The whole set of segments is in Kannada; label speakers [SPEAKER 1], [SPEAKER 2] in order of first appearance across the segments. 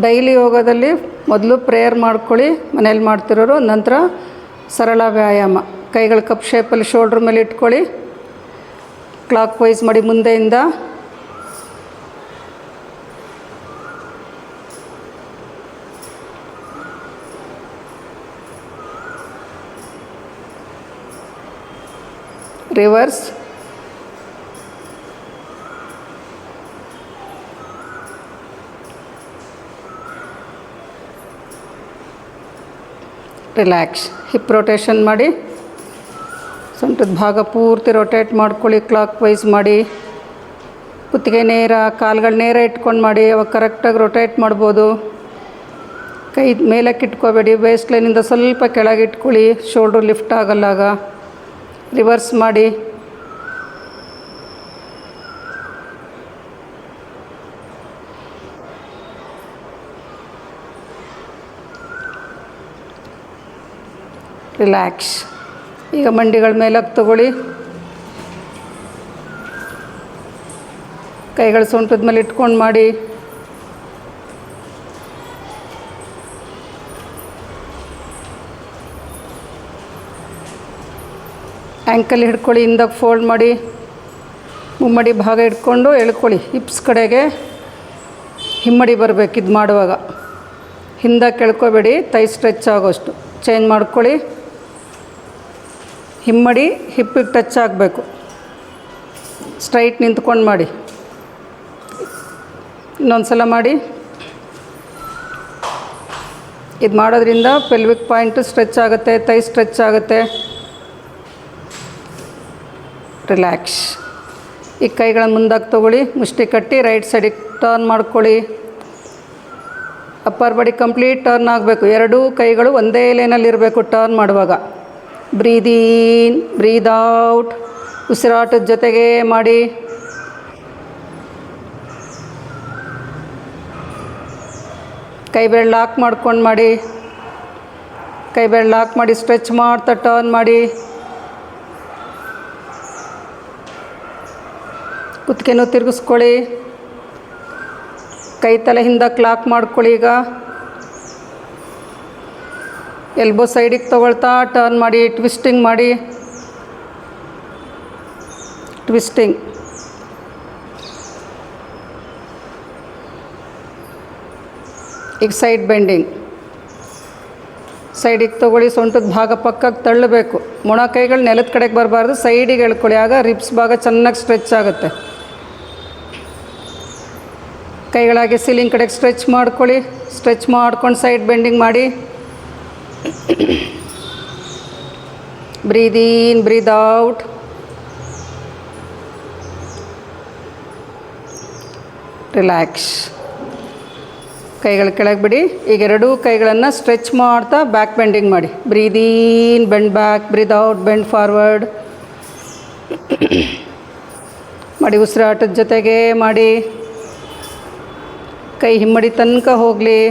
[SPEAKER 1] ಡೈಲಿ ಯೋಗದಲ್ಲಿ ಮೊದಲು ಪ್ರೇಯರ್ ಮಾಡ್ಕೊಳ್ಳಿ ಮನೇಲಿ ಮಾಡ್ತಿರೋರು. ನಂತರ ಸರಳ ವ್ಯಾಯಾಮ, ಕೈಗಳು ಕಪ್ ಶೇಪಲ್ಲಿ ಶೋಲ್ಡ್ರ್ ಮೇಲೆ ಇಟ್ಕೊಳ್ಳಿ, ಕ್ಲಾಕ್ ವೈಸ್ ಮಾಡಿ ಮುಂದೆಯಿಂದ. ರಿವರ್ಸ್. ರಿಲ್ಯಾಕ್ಸ್. ಹಿಪ್ ರೊಟೇಷನ್ ಮಾಡಿ, ಸೊಂಟದ ಭಾಗ ಪೂರ್ತಿ ರೊಟೇಟ್ ಮಾಡ್ಕೊಳ್ಳಿ, ಕ್ಲಾಕ್ ವೈಸ್ ಮಾಡಿ. ಕುತ್ತಿಗೆ ನೇರ, ಕಾಲುಗಳು ನೇರ ಇಟ್ಕೊಂಡು ಮಾಡಿ, ಅವಾಗ ಕರೆಕ್ಟಾಗಿ ರೊಟೇಟ್ ಮಾಡ್ಬೋದು. ಕೈ ಮೇಲಕ್ಕೆ ಇಟ್ಕೋಬೇಡಿ, ವೇಸ್ಟ್ ಲೈನಿಂದ ಸ್ವಲ್ಪ ಕೆಳಗೆ ಇಟ್ಕೊಳ್ಳಿ, ಶೋಲ್ಡ್ರು ಲಿಫ್ಟ್ ಆಗಲ್ಲಾಗ. ರಿವರ್ಸ್ ಮಾಡಿ. ರಿಲ್ಯಾಕ್ಸ್. ಈಗ ಮಂಡಿಗಳ ಮೇಲಕ್ಕೆ ತಗೊಳ್ಳಿ, ಕೈಗಳು ಸೊಂಟದ ಮೇಲೆ ಇಟ್ಕೊಂಡು ಮಾಡಿ. ಆ್ಯಂಕಲ್ ಹಿಡ್ಕೊಳ್ಳಿ, ಹಿಂದಕ್ಕೆ ಫೋಲ್ಡ್ ಮಾಡಿ, ಮುಮ್ಮಡಿ ಭಾಗ ಇಟ್ಕೊಂಡು ಎಳ್ಕೊಳ್ಳಿ. ಹಿಪ್ಸ್ ಕಡೆಗೆ ಹಿಮ್ಮಡಿ ಬರಬೇಕು ಇದು ಮಾಡುವಾಗ. ಹಿಂದಕ್ಕೆ ಎಳ್ಕೊಬೇಡಿ, ತೈ ಸ್ಟ್ರೆಚ್ ಆಗೋಷ್ಟು ಚೇಂಜ್ ಮಾಡ್ಕೊಳ್ಳಿ. ಹಿಮ್ಮಡಿ ಹಿಪ್ಪಿಗೆ ಟಚ್ ಆಗಬೇಕು. ಸ್ಟ್ರೈಟ್ ನಿಂತ್ಕೊಂಡು ಮಾಡಿ. ಇನ್ನೊಂದು ಸಲ ಮಾಡಿ. ಇದು ಮಾಡೋದ್ರಿಂದ ಪೆಲ್ವಿಕ್ ಪಾಯಿಂಟು ಸ್ಟ್ರೆಚ್ ಆಗುತ್ತೆ, ತೈ ಸ್ಟ್ರೆಚ್ ಆಗುತ್ತೆ. ರಿಲ್ಯಾಕ್ಸ್. ಈ ಕೈಗಳನ್ನು ಮುಂದಕ್ಕೆ ತೊಗೊಳ್ಳಿ, ಮುಷ್ಟಿ ಕಟ್ಟಿ ರೈಟ್ ಸೈಡಿಗೆ ಟರ್ನ್ ಮಾಡ್ಕೊಳ್ಳಿ. ಅಪ್ಪರ್ ಬಾಡಿ ಕಂಪ್ಲೀಟ್ ಟರ್ನ್ ಆಗಬೇಕು. ಎರಡೂ ಕೈಗಳು ಒಂದೇ ಲೈನಲ್ಲಿರಬೇಕು ಟರ್ನ್ ಮಾಡುವಾಗ. ಬ್ರೀದ್ ಇನ್, ಬ್ರೀದ್ ಔಟ್. ಉಸಿರಾಟದ ಜೊತೆಗೆ ಮಾಡಿ. ಕೈ ಬೆರಳು ಲಾಕ್ ಮಾಡ್ಕೊಂಡು ಮಾಡಿ. ಕೈ ಬೆರಳು ಲಾಕ್ ಮಾಡಿ ಸ್ಟ್ರೆಚ್ ಮಾಡ್ತಾ ಟರ್ನ್ ಮಾಡಿ. ಕುತ್ತಿಗೆನೂ ತಿರುಗಿಸ್ಕೊಳ್ಳಿ. ಕೈ ತಲೆ ಹಿಂದಕ್ಕೆ ಲಾಕ್ ಮಾಡ್ಕೊಳ್ಳಿ. ಈಗ ಎಲ್ಬೋ ಸೈಡಿಗೆ ತೊಗೊಳ್ತಾ ಟರ್ನ್ ಮಾಡಿ, ಟ್ವಿಸ್ಟಿಂಗ್ ಮಾಡಿ. ಟ್ವಿಸ್ಟಿಂಗ್. ಈಗ ಸೈಡ್ ಬೆಂಡಿಂಗ್. ಸೈಡಿಗೆ ತೊಗೊಳ್ಳಿ, ಸೊಂಟದ ಭಾಗ ಪಕ್ಕಕ್ಕೆ ತಳ್ಳಬೇಕು. ಮೊಣ ಕೈಗಳು ನೆಲದ ಕಡೆಗೆ ಬರಬಾರ್ದು, ಸೈಡಿಗೆ ಎಳ್ಕೊಳ್ಳಿ. ಆಗ ರಿಬ್ಸ್ ಭಾಗ ಚೆನ್ನಾಗಿ ಸ್ಟ್ರೆಚ್ ಆಗುತ್ತೆ. ಕೈಗಳಾಗಿ ಸೀಲಿಂಗ್ ಕಡೆಗೆ ಸ್ಟ್ರೆಚ್ ಮಾಡ್ಕೊಳ್ಳಿ. ಸ್ಟ್ರೆಚ್ ಮಾಡ್ಕೊಂಡು ಸೈಡ್ ಬೆಂಡಿಂಗ್ ಮಾಡಿ. ಬ್ರೀದ್ ಇನ್, ಬ್ರೀದ್ ಔಟ್. ರಿಲ್ಯಾಕ್ಸ್. ಕೈಗಳು ಕೆಳಗೆ ಬಿಡಿ. ಈಗ ಎರಡೂ ಕೈಗಳನ್ನು ಸ್ಟ್ರೆಚ್ ಮಾಡ್ತಾ ಬ್ಯಾಕ್ ಬೆಂಡಿಂಗ್ ಮಾಡಿ. Breathe in, bend back, breathe out, bend forward ಮಾಡಿ. ಉಸಿರಾಟದ ಜೊತೆಗೆ ಮಾಡಿ. ಕೈ ಹಿಮ್ಮಡಿ ತನಕ ಹೋಗಲಿ.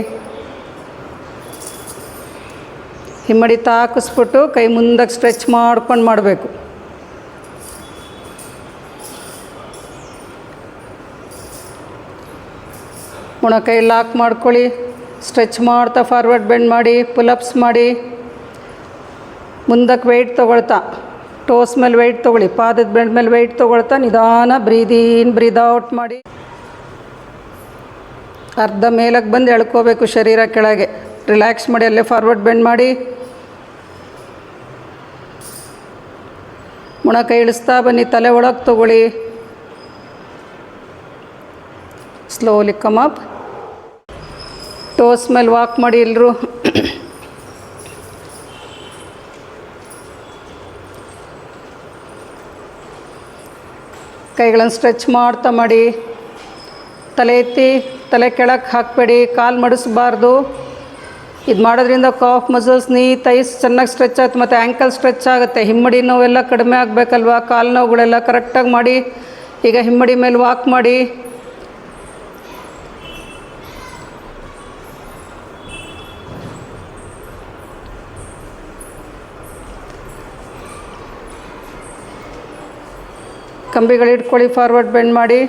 [SPEAKER 1] ಹಿಮ್ಮಡಿ ತಾಕಿಸ್ಬಿಟ್ಟು ಕೈ ಮುಂದಕ್ಕೆ ಸ್ಟ್ರೆಚ್ ಮಾಡ್ಕೊಂಡು ಮಾಡಬೇಕು. ಮೊಣ ಕೈ ಲಾಕ್ ಮಾಡ್ಕೊಳ್ಳಿ. ಸ್ಟ್ರೆಚ್ ಮಾಡ್ತಾ ಫಾರ್ವರ್ಡ್ ಬೆಂಡ್ ಮಾಡಿ. ಪುಲಪ್ಸ್ ಮಾಡಿ. ಮುಂದಕ್ಕೆ ವೆಯ್ಟ್ ತೊಗೊಳ್ತಾ, ಟೋಸ್ ಮೇಲೆ ವೆಯ್ಟ್ ತೊಗೊಳ್ಳಿ, ಪಾದದ ಬೆಂಡ್ ಮೇಲೆ ವೆಯ್ಟ್ ತೊಗೊಳ್ತಾ ನಿಧಾನ ಬ್ರೀದ್ ಇನ್, ಬ್ರೀದ್ ಔಟ್ ಮಾಡಿ. ಅರ್ಧ ಮೇಲಕ್ಕೆ ಬಂದು ಎಳ್ಕೋಬೇಕು ಶರೀರ ಕೆಳಗೆ. ರಿಲ್ಯಾಕ್ಸ್ ಮಾಡಿ. ಅಲ್ಲೇ ಫಾರ್ವರ್ಡ್ ಬೆಂಡ್ ಮಾಡಿ. ಮೊಣ ಕೈ ಇಳಿಸ್ತಾ ಬನ್ನಿ, ತಲೆ ಒಳಗೆ ತೊಗೊಳ್ಳಿ. Slowly come up. ಟೋಸ್ ಮೇಲೆ ವಾಕ್ ಮಾಡಿ ಎಲ್ಲರೂ. ಕೈಗಳನ್ನು ಸ್ಟ್ರೆಚ್ ಮಾಡ್ತಾ ಮಾಡಿ. ತಲೆ ಎತ್ತಿ, ತಲೆ ಕೆಳಗೆ ಹಾಕಬೇಡಿ, ಕಾಲು ಮಡಿಸ್ಬಾರ್ದು. ಇದು ಮಾಡೋದ್ರಿಂದ ಕಾಫ್ ಮಸಲ್ಸ್, ನೀ ತೈಸ್ ಚೆನ್ನಾಗಿ ಸ್ಟ್ರೆಚ್ ಆಗುತ್ತೆ ಮತ್ತು ಆ್ಯಂಕಲ್ ಸ್ಟ್ರೆಚ್ ಆಗುತ್ತೆ. ಹಿಮ್ಮಡಿ ನೋವೆಲ್ಲ ಕಡಿಮೆ ಆಗಬೇಕಲ್ವ, ಕಾಲು ನೋವುಗಳೆಲ್ಲ ಕರೆಕ್ಟಾಗಿ ಮಾಡಿ. ಈಗ ಹಿಮ್ಮಡಿ ಮೇಲೆ ವಾಕ್ ಮಾಡಿ. ಕಂಬಿಗಳು ಇಟ್ಕೊಳ್ಳಿ, ಫಾರ್ವರ್ಡ್ ಬೆಂಡ್ ಮಾಡಿ.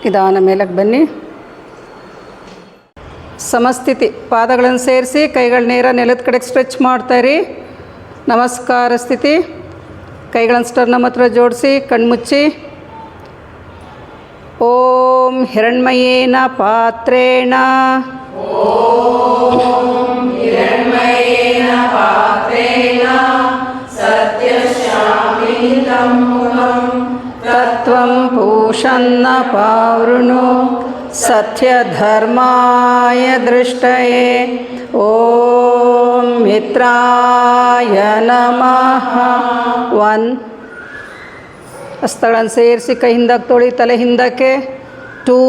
[SPEAKER 1] ನಿಧಾನ ಮೇಲಕ್ಕೆ ಬನ್ನಿ. ಸಮಸ್ಥಿತಿ, ಪಾದಗಳನ್ನು ಸೇರಿಸಿ ಕೈಗಳ ನೇರ ನೆಲದ ಕಡೆಗೆ ಸ್ಟ್ರೆಚ್ ಮಾಡ್ತಾಯಿರಿ. ನಮಸ್ಕಾರ ಸ್ಥಿತಿ. ಕೈಗಳನ್ನು ಸ್ಟರ್ನಮ್ ಹತ್ರ ಜೋಡಿಸಿ ಕಣ್ಮುಚ್ಚಿ. ಓಂ ಹಿರಣ್ಮಯೇನ ಪಾತ್ರೇಣ ತತ್ವಂ ಪೂಷನ್ನ ಪಾವೃಣು ಸತ್ಯಧರ್ಮಾಯ ದೃಷ್ಟಯೇ. ಓಂ ಮಿತ್ರಾಯ ನಮಃ. 1. ಹಸ್ತಗಳನ್ನು ಸೇರಿಸಿ ಕೈ ಹಿಂದಕ್ಕೆ ತೊಳಿ, ತಲೆ ಹಿಂದಕ್ಕೆ. 2,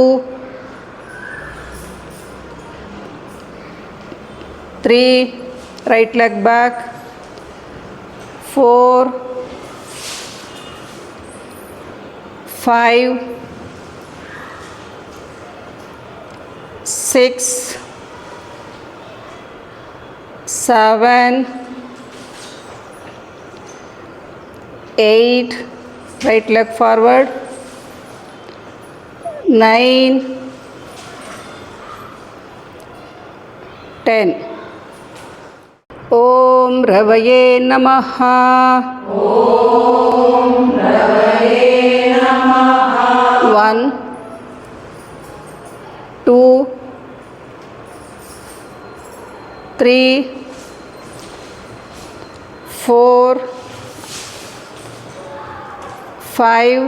[SPEAKER 1] 3, right leg back. 4, 5, 6, 7, 8, right leg forward. 9, 10. ಓಂ ರವಯೇ ನಮಃ. ಓಂ ರವಯೇ ನಮಃ. 1, 2, 3, 4, 5,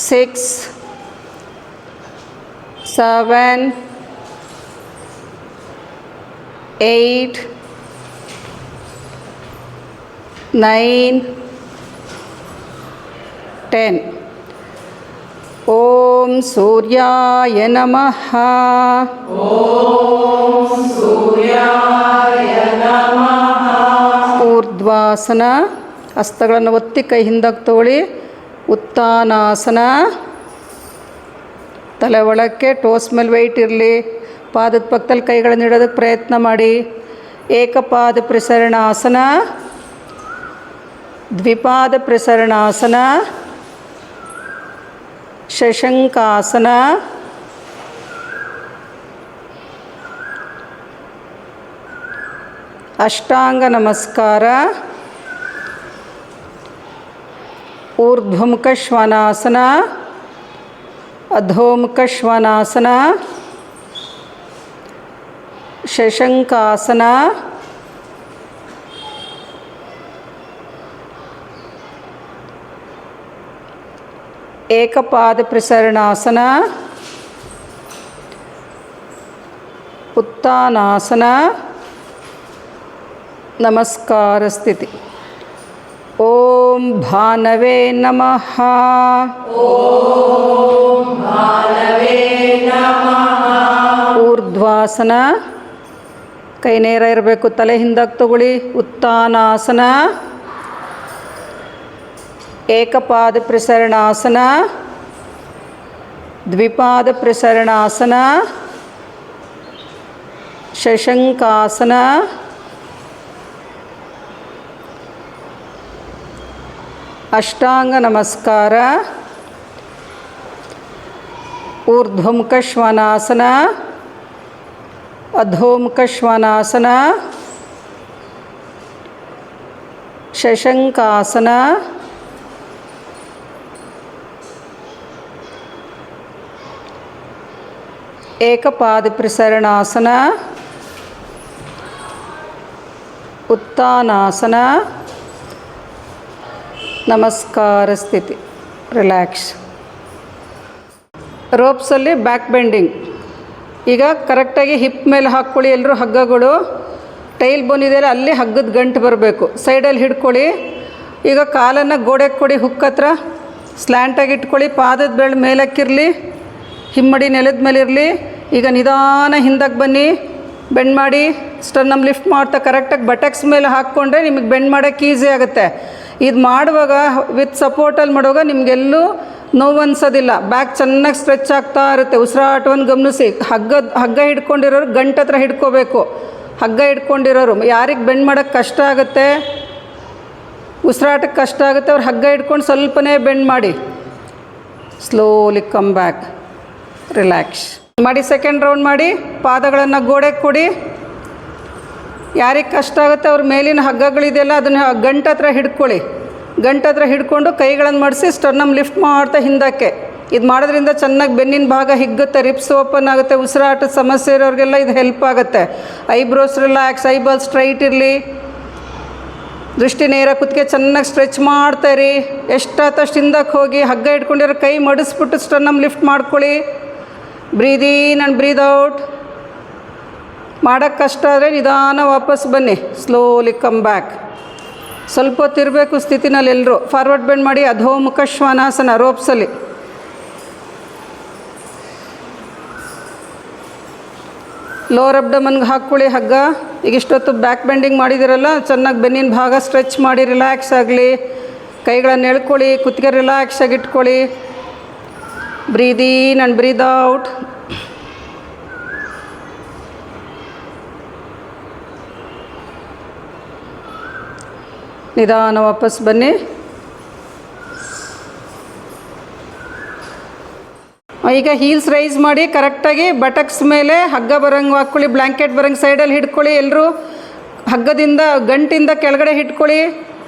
[SPEAKER 1] 6, 7, 8, 9, 10. ಓಂ ಸೂರ್ಯಾಯ ನಮಃ. ಓಂ ಸೂರ್ಯಾಯ ನಮಃ. ಊರ್ಧ್ವಾಸನ, ಹಸ್ತಗಳನ್ನು ಒತ್ತಿ ಕೈ ಹಿಂದಕ್ಕೆ ತಗೊಳ್ಳಿ. ಉತ್ತಾನಾಸನ, ತಲೆ ಒಳಕ್ಕೆ, ಟೋಸ್ ಮೇಲೆ ವೆಯ್ಟ್ ಇರಲಿ. ಪಾದದ ಪಕ್ಕದಲ್ಲಿ ಕೈಗಳನ್ನು ಇಡೋದಕ್ಕೆ ಪ್ರಯತ್ನ ಮಾಡಿ. ಏಕಪಾದ ಪ್ರಸರಣಾಸನ, ದ್ವಿಪಾದ ಪ್ರಸರಣಾಸನ, ಶಶಂಕಾಸನ, ಅಷ್ಟಾಂಗ ನಮಸ್ಕಾರ, ಊರ್ಧ್ವಮುಖ ಶ್ವಾನಾಸನ, ಅಧೋಮುಖ ಶ್ವಾನಾಸನ, ಶಶಂಕಾಸನ, ಏಕಪಾದ ಪ್ರಸರಣಾಸನ, ಉತ್ತಾನಾಸನ, ನಮಸ್ಕಾರ ಸ್ಥಿತಿ. ಓಂ ಭಾನವೇ ನಮಃ. ಓಂ ಭಾನವೇ ನಮಃ. ಊರ್ಧ್ವಾಸನ, ಕೈ ನೇರ ಇರಬೇಕು, ತಲೆ ಹಿಂದಕ್ಕೆ ತಗೊಳ್ಳಿ. ಉತ್ತಾನಾಸನ, ಏಕಪಾದ ಪ್ರಸರಣಾಸನ, ದ್ವಿಪಾದ ಪ್ರಸರಣಾಸನ, ಶಶಂಕಾಸನ, ಅಷ್ಟಾಂಗ ನಮಸ್ಕಾರ, ಊರ್ಧ್ವಮುಖ ಶ್ವಾನಾಸನ, ಅಧೋಮುಖ ಶ್ವಾನಾಸನ, ಶಶಂಕಾಸನ, ಏಕಪಾದ ಪ್ರಸರಣಾಸನ, ಉತ್ತಾನಾಸನ, ನಮಸ್ಕಾರ ಸ್ಥಿತಿ. ರಿಲ್ಯಾಕ್ಸ್. ರೋಪ್ಸಲ್ಲಿ ಬ್ಯಾಕ್ ಬೆಂಡಿಂಗ್. ಈಗ ಕರೆಕ್ಟಾಗಿ ಹಿಪ್ ಮೇಲೆ ಹಾಕ್ಕೊಳ್ಳಿ. ಎಲ್ಲರೂ ಹಗ್ಗಗಳು ಟೈಲ್ ಬೋನ್ ಇದೆಯಲ್ಲ ಅಲ್ಲಿ ಹಗ್ಗದ ಗಂಟು ಬರಬೇಕು. ಸೈಡಲ್ಲಿ ಹಿಡ್ಕೊಳ್ಳಿ. ಈಗ ಕಾಲನ್ನು ಗೋಡೆಗೆ ಕೊಡಿ, ಹುಕ್ ಹತ್ರ ಸ್ಲ್ಯಾಂಟಾಗಿ ಇಟ್ಕೊಳ್ಳಿ. ಪಾದದ ಬೆರಳು ಮೇಲಕ್ಕಿರಲಿ, ಹಿಮ್ಮಡಿ ನೆಲದ ಮೇಲೆ ಇರಲಿ. ಈಗ ನಿಧಾನ ಹಿಂದಕ್ಕೆ ಬನ್ನಿ, ಬೆಂಡ್ ಮಾಡಿ. ಸ್ಟರ್ನಮ್ ಲಿಫ್ಟ್ ಮಾಡ್ತಾ ಕರೆಕ್ಟಾಗಿ ಬಟಕ್ಸ್ ಮೇಲೆ ಹಾಕ್ಕೊಂಡ್ರೆ ನಿಮಗೆ ಬೆಂಡ್ ಮಾಡೋಕ್ಕೆ ಈಸಿ ಆಗುತ್ತೆ. ಇದು ಮಾಡುವಾಗ ವಿತ್ ಸಪೋರ್ಟಲ್ಲಿ ಮಾಡುವಾಗ ನಿಮಗೆಲ್ಲೂ ನೋವು ಅನ್ಸೋದಿಲ್ಲ. ಬ್ಯಾಕ್ ಚೆನ್ನಾಗಿ ಸ್ಟ್ರೆಚ್ ಆಗ್ತಾ ಇರುತ್ತೆ. ಉಸಿರಾಟವನ್ನು ಗಮನಿಸಿ. ಹಗ್ಗ ಹಿಡ್ಕೊಂಡಿರೋರು ಗಂಟು ಹತ್ರ ಹಿಡ್ಕೋಬೇಕು. ಹಗ್ಗ ಹಿಡ್ಕೊಂಡಿರೋರು ಯಾರಿಗೆ ಬೆಂಡ್ ಮಾಡೋಕ್ಕೆ ಕಷ್ಟ ಆಗುತ್ತೆ, ಉಸಿರಾಟಕ್ಕೆ ಕಷ್ಟ ಆಗುತ್ತೆ, ಅವ್ರು ಹಗ್ಗ ಹಿಡ್ಕೊಂಡು ಸ್ವಲ್ಪನೇ ಬೆಂಡ್ ಮಾಡಿ. ಸ್ಲೋಲಿ ಕಮ್ ಬ್ಯಾಕ್, ರಿಲ್ಯಾಕ್ಸ್ ಮಾಡಿ. ಸೆಕೆಂಡ್ ರೌಂಡ್ ಮಾಡಿ. ಪಾದಗಳನ್ನು ಗೋಡೆಗೆ ಕೊಡಿ. ಯಾರಿಗೆ ಕಷ್ಟ ಆಗುತ್ತೆ ಅವ್ರ ಮೇಲಿನ ಹಗ್ಗಗಳಿದೆಯಲ್ಲ ಅದನ್ನು ಗಂಟು ಹತ್ರ ಹಿಡ್ಕೊಳ್ಳಿ. ಗಂಟು ಹತ್ರ ಹಿಡ್ಕೊಂಡು ಕೈಗಳನ್ನು ಮಾಡಿಸಿ ಸ್ಟರ್ನಮ್ ಲಿಫ್ಟ್ ಮಾಡ್ತಾ ಹಿಂದಕ್ಕೆ. ಇದು ಮಾಡೋದ್ರಿಂದ ಚೆನ್ನಾಗಿ ಬೆನ್ನಿನ ಭಾಗ ಹಿಗ್ಗುತ್ತೆ, ರಿಪ್ಸ್ ಓಪನ್ ಆಗುತ್ತೆ. ಉಸಿರಾಟದ ಸಮಸ್ಯೆ ಇರೋರಿಗೆಲ್ಲ ಇದು ಹೆಲ್ಪ್ ಆಗುತ್ತೆ. ಐಬ್ರೋಸ್ ರಿಲ್ಯಾಕ್ಸ್, ಐಬಾಲ್ ಸ್ಟ್ರೈಟ್ ಇರಲಿ. ದೃಷ್ಟಿ ನೇರ, ಕುತ್ತಿಗೆ ಚೆನ್ನಾಗಿ ಸ್ಟ್ರೆಚ್ ಮಾಡ್ತಾಯಿರಿ. ಎಷ್ಟಾತಷ್ಟು ಹಿಂದಕ್ಕೆ ಹೋಗಿ ಹಗ್ಗ ಇಟ್ಕೊಂಡಿರೋ ಕೈ ಮಡಿಸ್ಬಿಟ್ಟು ಸ್ಟರ್ನಮ್ ಲಿಫ್ಟ್ ಮಾಡ್ಕೊಳ್ಳಿ. ಬ್ರೀದ್ ಇನ್ ಆ್ಯಂಡ್ ಬ್ರೀದ್ ಔಟ್. ಮಾಡೋಕ್ಕೆ ಕಷ್ಟ ಆದರೆ ನಿಧಾನ ವಾಪಸ್ ಬನ್ನಿ. Slowly come back. ಸ್ವಲ್ಪ ಹೊತ್ತಿರಬೇಕು ಸ್ಥಿತಿನಲ್ಲಿ ಎಲ್ಲರೂ. ಫಾರ್ವರ್ಡ್ ಬೆಂಡ್ ಮಾಡಿ. ಅಧೋಮುಖ ಶ್ವಾನಾಸನ ರೋಪ್ಸಲ್ಲಿ. ಲೋವರ್ ಅಬ್ಡಮನ್ಗೆ ಹಾಕ್ಕೊಳ್ಳಿ ಹಗ್ಗ. ಈಗ ಇಷ್ಟೊತ್ತು ಬ್ಯಾಕ್ ಬೆಂಡಿಂಗ್ ಮಾಡಿದಿರಲ್ಲ, ಚೆನ್ನಾಗಿ ಬೆನ್ನಿನ ಭಾಗ ಸ್ಟ್ರೆಚ್ ಮಾಡಿ ರಿಲ್ಯಾಕ್ಸ್ ಆಗಲಿ. ಕೈಗಳನ್ನು ಎಳ್ಕೊಳ್ಳಿ, ಕುತ್ತಿಗೆ ರಿಲ್ಯಾಕ್ಸ್ ಆಗಿ ಇಟ್ಕೊಳ್ಳಿ. ಬ್ರೀದ್ ಇನ್ ಆ್ಯಂಡ್ ಬ್ರೀದ್ ಔಟ್. ನಿಧಾನ ವಾಪಸ್ ಬನ್ನಿ. ಈಗ ಹೀಲ್ಸ್ ರೈಸ್ ಮಾಡಿ ಕರೆಕ್ಟಾಗಿ ಬಟಕ್ಸ್ ಮೇಲೆ ಹಗ್ಗ ಬರೋಂಗೆ ಹಾಕ್ಕೊಳ್ಳಿ. ಬ್ಲ್ಯಾಂಕೆಟ್ ಬರೋಂಗೆ ಸೈಡಲ್ಲಿ ಹಿಡ್ಕೊಳ್ಳಿ. ಎಲ್ಲರೂ ಹಗ್ಗದಿಂದ ಗಂಟಿಂದ ಕೆಳಗಡೆ ಹಿಡ್ಕೊಳ್ಳಿ.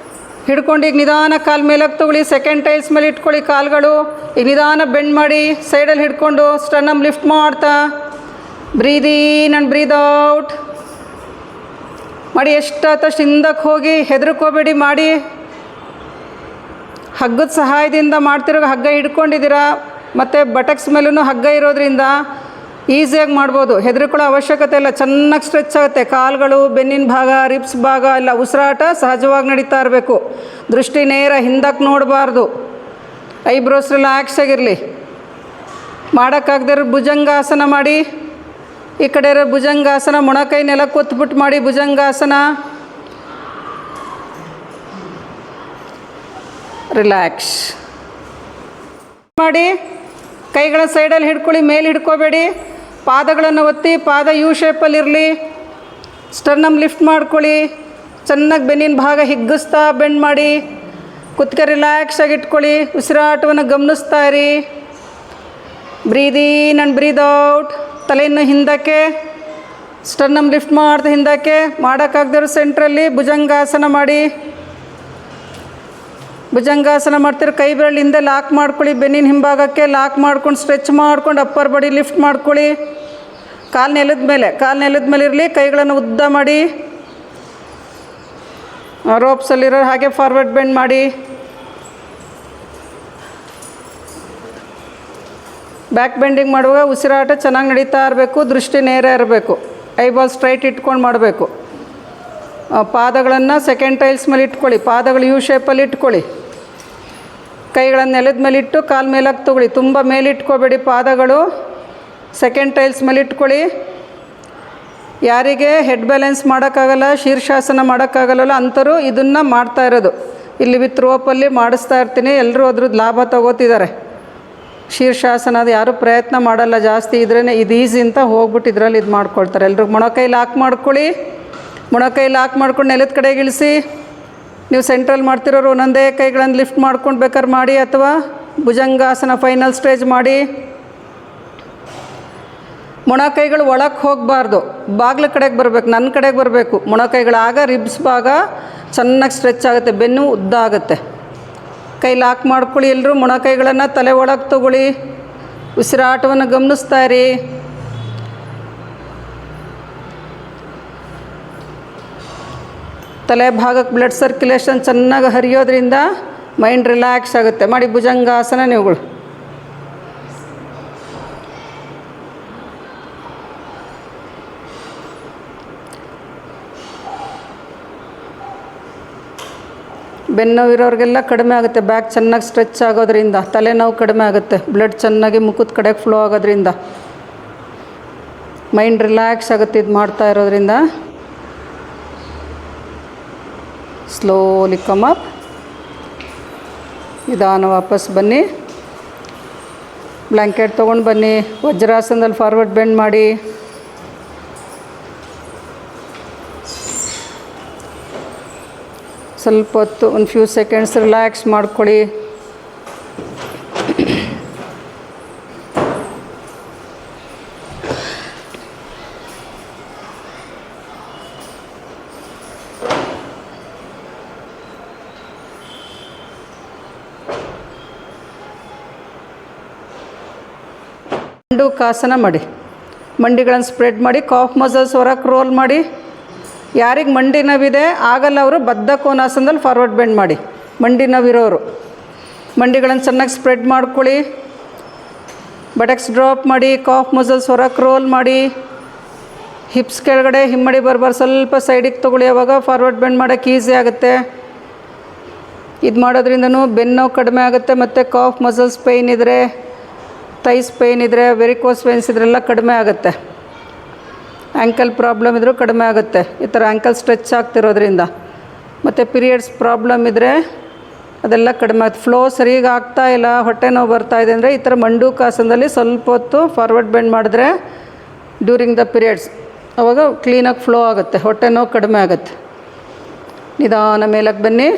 [SPEAKER 1] ಹಿಡ್ಕೊಂಡು ಈಗ ನಿಧಾನ ಕಾಲು ಮೇಲಕ್ಕೆ ತೊಗೊಳ್ಳಿ. ಸೆಕೆಂಡ್ ಟೈಲ್ಸ್ ಮೇಲೆ ಇಟ್ಕೊಳ್ಳಿ ಕಾಲುಗಳು. ಈಗ ನಿಧಾನ ಬೆಂಡ್ ಮಾಡಿ ಸೈಡಲ್ಲಿ ಹಿಡ್ಕೊಂಡು ಸ್ಟರ್ನಮ್ ಲಿಫ್ಟ್ ಮಾಡ್ತಾ ಬ್ರೀದ್ ಇನ್ ಆ್ಯಂಡ್ ಬ್ರೀದ್ ಔಟ್ ಮಾಡಿ. ಎಷ್ಟಾತಷ್ಟು ಹಿಂದಕ್ಕೆ ಹೋಗಿ ಹೆದರ್ಕೋಬೇಡಿ ಮಾಡಿ. ಹಗ್ಗದ ಸಹಾಯದಿಂದ ಮಾಡ್ತಿರೋ ಹಗ್ಗ ಹಿಡ್ಕೊಂಡಿದ್ದೀರಾ, ಮತ್ತು ಬಟಕ್ಸ್ ಮೇಲೂ ಹಗ್ಗ ಇರೋದ್ರಿಂದ ಈಸಿಯಾಗಿ ಮಾಡ್ಬೋದು. ಹೆದರ್ಕೊಳ್ಳೋ ಅವಶ್ಯಕತೆ ಇಲ್ಲ. ಚೆನ್ನಾಗಿ ಸ್ಟ್ರೆಚ್ ಆಗುತ್ತೆ ಕಾಲುಗಳು, ಬೆನ್ನಿನ ಭಾಗ, ರಿಪ್ಸ್ ಭಾಗ ಎಲ್ಲ. ಉಸಿರಾಟ ಸಹಜವಾಗಿ ನಡೀತಾ ಇರಬೇಕು. ದೃಷ್ಟಿ ನೇರ, ಹಿಂದಕ್ಕೆ ನೋಡಬಾರ್ದು. ಐಬ್ರೋಸ್ ರಿಲ್ಯಾಕ್ಸ್ ಆಗಿರಲಿ. ಮಾಡೋಕ್ಕಾಗದಿರೋ ಭುಜಂಗಾಸನ ಮಾಡಿ. ಈ ಕಡೆ ಇರೋ ಭುಜಂಗಾಸನ, ಮೊಣಕೈ ನೆಲಕ್ಕೆ ಒತ್ಬಿಟ್ಟು ಮಾಡಿ ಭುಜಂಗಾಸನ. ರಿಲ್ಯಾಕ್ಸ್ ಮಾಡಿ. ಕೈಗಳ ಸೈಡಲ್ಲಿ ಹಿಡ್ಕೊಳ್ಳಿ, ಮೇಲೆ ಹಿಡ್ಕೋಬೇಡಿ. ಪಾದಗಳನ್ನು ಒತ್ತಿ, ಪಾದ ಯು ಶೇಪಲ್ಲಿರಲಿ. ಸ್ಟರ್ನಮ್ ಲಿಫ್ಟ್ ಮಾಡ್ಕೊಳ್ಳಿ. ಚೆನ್ನಾಗಿ ಬೆನ್ನಿನ ಭಾಗ ಹಿಗ್ಗಿಸ್ತಾ ಬೆಂಡ್ ಮಾಡಿ. ಕುತ್ತಿಗೆ ರಿಲ್ಯಾಕ್ಸ್ ಆಗಿ ಇಟ್ಕೊಳ್ಳಿ. ಉಸಿರಾಟವನ್ನು ಗಮನಿಸ್ತಾ ಇರಿ. ಬ್ರೀದ್ ಇನ್ ಆ್ಯಂಡ್ ಬ್ರೀದ್ ಔಟ್. ತಲೆಯನ್ನು ಹಿಂದಕ್ಕೆ, ಸ್ಟರ್ನಮ್ ಲಿಫ್ಟ್ ಮಾಡ್ತಾ ಹಿಂದಕ್ಕೆ. ಮಾಡೋಕ್ಕಾಗದಿರೋ ಸೆಂಟ್ರಲ್ಲಿ ಭುಜಂಗಾಸನ ಮಾಡಿ. ಭುಜಂಗಾಸನ ಮಾಡ್ತಿರೋ ಕೈ ಬೆರಳು ಹಿಂದೆ ಲಾಕ್ ಮಾಡ್ಕೊಳ್ಳಿ. ಬೆನ್ನಿನ ಹಿಂಭಾಗಕ್ಕೆ ಲಾಕ್ ಮಾಡ್ಕೊಂಡು ಸ್ಟ್ರೆಚ್ ಮಾಡ್ಕೊಂಡು ಅಪ್ಪರ್ ಬಾಡಿ ಲಿಫ್ಟ್ ಮಾಡ್ಕೊಳ್ಳಿ. ಕಾಲು ನೆಲದ ಮೇಲೆ ಇರಲಿ. ಕೈಗಳನ್ನು ಉದ್ದ ಮಾಡಿ. ರೋಪ್ಸಲ್ಲಿರೋ ಹಾಗೆ ಫಾರ್ವರ್ಡ್ ಬೆಂಡ್ ಮಾಡಿ. ಬ್ಯಾಕ್ ಬೆಂಡಿಂಗ್ ಮಾಡುವಾಗ ಉಸಿರಾಟ ಚೆನ್ನಾಗಿ ನಡೀತಾ ಇರಬೇಕು. ದೃಷ್ಟಿ ನೇರ ಇರಬೇಕು. ಐಬಾಲ್ ಸ್ಟ್ರೈಟ್ ಇಟ್ಕೊಂಡು ಮಾಡಬೇಕು. ಪಾದಗಳನ್ನು ಸೆಕೆಂಡ್ ಟೈಲ್ಸ್ ಮೇಲೆ ಇಟ್ಕೊಳ್ಳಿ. ಪಾದಗಳು ಯು ಶೇಪಲ್ಲಿ ಇಟ್ಕೊಳ್ಳಿ. ಕೈಗಳನ್ನು ನೆಲದ ಮೇಲೆ ಇಟ್ಟು ಕಾಲು ಮೇಲಕ್ಕೆ ತೊಗೊಳ್ಳಿ. ತುಂಬ ಮೇಲೆ ಇಟ್ಕೋಬೇಡಿ. ಪಾದಗಳು ಸೆಕೆಂಡ್ ಟೈಲ್ಸ್ ಮೇಲೆ ಇಟ್ಕೊಳ್ಳಿ. ಯಾರಿಗೆ ಹೆಡ್ ಬ್ಯಾಲೆನ್ಸ್ ಮಾಡೋಕ್ಕಾಗಲ್ಲ, ಶೀರ್ಷಾಸನ ಮಾಡೋಕ್ಕಾಗಲ್ಲ ಅಂಥವ್ರು ಇದನ್ನು ಮಾಡ್ತಾ ಇರೋದು. ಇಲ್ಲಿ ವಿತ್ ರೋಪಲ್ಲಿ ಮಾಡಿಸ್ತಾ ಇರ್ತೀನಿ. ಎಲ್ಲರೂ ಅದ್ರದ್ದು ಲಾಭ ತಗೋತಿದ್ದಾರೆ. ಶೀರ್ಷಾಸನ ಅದು ಯಾರೂ ಪ್ರಯತ್ನ ಮಾಡಲ್ಲ ಜಾಸ್ತಿ. ಇದ್ರೇ ಇದು ಈಸಿ ಅಂತ ಹೋಗ್ಬಿಟ್ಟು ಇದರಲ್ಲಿ ಇದು ಮಾಡ್ಕೊಳ್ತಾರೆ. ಎಲ್ಲರೂ ಮೊಣಕೈ ಲಾಕ್ ಮಾಡ್ಕೊಳ್ಳಿ. ಮೊಣಕೈ ಲಾಕ್ ಮಾಡ್ಕೊಂಡು ನೆಲದ ಕಡೆಗೆ ಇಳಿಸಿ. ನೀವು ಸೆಂಟ್ರಲ್ ಮಾಡ್ತಿರೋರು ಒಂದೊಂದೇ ಕೈಗಳನ್ನು ಲಿಫ್ಟ್ ಮಾಡ್ಕೊಂಡು ಬೇಕಾದ್ರೆ ಮಾಡಿ, ಅಥವಾ ಭುಜಂಗಾಸನ ಫೈನಲ್ ಸ್ಟೇಜ್ ಮಾಡಿ. ಮೊಣಕೈಗಳು ಒಳಕ್ಕೆ ಹೋಗಬಾರ್ದು, ಬಾಗಿಲ ಕಡೆಗೆ ಬರಬೇಕು, ನನ್ನ ಕಡೆಗೆ ಬರಬೇಕು ಮೊಣಕೈಗಳು. ಆಗ ರಿಬ್ಸ್ ಭಾಗ ಚೆನ್ನಾಗಿ ಸ್ಟ್ರೆಚ್ ಆಗುತ್ತೆ, ಬೆನ್ನು ಉದ್ದ ಆಗುತ್ತೆ. ಕೈ ಲಾಕ್ ಮಾಡ್ಕೊಳ್ಳಿ. ಎಲ್ಲರೂ ಮೊಣಕೈಗಳನ್ನು ತಲೆ ಒಳಗೆ ತೊಗೊಳ್ಳಿ. ಉಸಿರಾಟವನ್ನು ಗಮನಿಸ್ತಾ ಇರಿ. ತಲೆ ಭಾಗಕ್ಕೆ ಬ್ಲಡ್ ಸರ್ಕ್ಯುಲೇಷನ್ ಚೆನ್ನಾಗಿ ಹರಿಯೋದ್ರಿಂದ ಮೈಂಡ್ ರಿಲ್ಯಾಕ್ಸ್ ಆಗುತ್ತೆ. ಮಾಡಿ ಭುಜಂಗಾಸನ ನೀವುಗಳು. ಬೆನ್ನೋವಿರೋರಿಗೆಲ್ಲ ಕಡಿಮೆ ಆಗುತ್ತೆ. ಬ್ಯಾಕ್ ಚೆನ್ನಾಗಿ ಸ್ಟ್ರೆಚ್ ಆಗೋದ್ರಿಂದ ತಲೆನೋವು ಕಡಿಮೆ ಆಗುತ್ತೆ. ಬ್ಲಡ್ ಚೆನ್ನಾಗಿ ಮುಖದ ಕಡೆಗೆ ಫ್ಲೋ ಆಗೋದ್ರಿಂದ ಮೈಂಡ್ ರಿಲ್ಯಾಕ್ಸ್ ಆಗುತ್ತೆ ಇದು ಮಾಡ್ತಾ ಇರೋದ್ರಿಂದ. Slowly come up. ನಿಧಾನ ವಾಪಸ್ ಬನ್ನಿ. ಬ್ಲ್ಯಾಂಕೆಟ್ ತೊಗೊಂಡು ಬನ್ನಿ. ವಜ್ರಾಸನದಲ್ಲಿ ಫಾರ್ವರ್ಡ್ ಬೆಂಡ್ ಮಾಡಿ. ಸ್ವಲ್ಪ ಹೊತ್ತು ಒಂದು ಫ್ಯೂ ಸೆಕೆಂಡ್ಸ್ ರಿಲ್ಯಾಕ್ಸ್ ಮಾಡ್ಕೊಳ್ಳಿ. ಮಂಡೂಕಾಸನ ಮಾಡಿ. ಮಂಡಿಗಳನ್ನು ಸ್ಪ್ರೆಡ್ ಮಾಡಿ, ಕಾಫ್ ಮಸಲ್ಸ್ ಹೊರಕ್ಕೆ ರೋಲ್ ಮಾಡಿ. ಯಾರಿಗೆ ಮಂಡಿ ನೋವಿದೆ ಆಗಲ್ಲ ಅವರು ಬದ್ಧ ಕೋನಾಸನದಲ್ಲಿ ಫಾರ್ವರ್ಡ್ ಬೆಂಡ್ ಮಾಡಿ. ಮಂಡಿ ನೋವಿರೋರು ಮಂಡಿಗಳನ್ನು ಚೆನ್ನಾಗಿ ಸ್ಪ್ರೆಡ್ ಮಾಡ್ಕೊಳ್ಳಿ. ಬಟಕ್ಸ್ ಡ್ರಾಪ್ ಮಾಡಿ, ಕಾಫ್ ಮಸಲ್ಸ್ ಹೊರಕ್ಕೆ ರೋಲ್ ಮಾಡಿ. ಹಿಪ್ಸ್ ಕೆಳಗಡೆ ಹಿಮ್ಮಡಿ ಬರ್ಬಾರ್ದು, ಸ್ವಲ್ಪ ಸೈಡಿಗೆ ತೊಗೊಳ್ಳಿ. ಆವಾಗ ಫಾರ್ವರ್ಡ್ ಬೆಂಡ್ ಮಾಡೋಕ್ಕೆ ಈಸಿ ಆಗುತ್ತೆ. ಇದು ಮಾಡೋದ್ರಿಂದನೂ ಬೆನ್ನು ಕಡಿಮೆ ಆಗುತ್ತೆ. ಮತ್ತು ಕಾಫ್ ಮಸಲ್ಸ್ ಪೇಯ್ನ್ ಇದ್ದರೆ, ಥೈಸ್ ಪೇಯ್ನ್ ಇದ್ದರೆ, ವೆರಿಕೋಸ್ ವೇನ್ಸ್ ಇದರೆಲ್ಲ ಕಡಿಮೆ ಆಗುತ್ತೆ. ಆ್ಯಂಕಲ್ ಪ್ರಾಬ್ಲಮ್ ಇದ್ದರೂ ಕಡಿಮೆ ಆಗುತ್ತೆ ಈ ಥರ ಆ್ಯಂಕಲ್ ಸ್ಟ್ರೆಚ್ ಆಗ್ತಿರೋದ್ರಿಂದ. ಮತ್ತು ಪೀರಿಯಡ್ಸ್ ಪ್ರಾಬ್ಲಮ್ ಇದ್ದರೆ ಅದೆಲ್ಲ ಕಡಿಮೆ ಆಗುತ್ತೆ. ಫ್ಲೋ ಸರಿಯಾಗಿ ಆಗ್ತಾಯಿಲ್ಲ, ಹೊಟ್ಟೆ ನೋವು ಬರ್ತಾಯಿದೆ ಅಂದರೆ ಈ ಥರ ಮಂಡೂಕಾಸನದಲ್ಲಿ ಸ್ವಲ್ಪ ಹೊತ್ತು ಫಾರ್ವರ್ಡ್ ಬೆಂಡ್ ಮಾಡಿದ್ರೆ ಡ್ಯೂರಿಂಗ್ ದ ಪೀರಿಯಡ್ಸ್ ಆವಾಗ ಕ್ಲೀನಾಗಿ ಫ್ಲೋ ಆಗುತ್ತೆ, ಹೊಟ್ಟೆ ನೋವು ಕಡಿಮೆ ಆಗುತ್ತೆ. ನಿಧಾನ ಮೇಲಕ್ಕೆ ಬನ್ನಿ.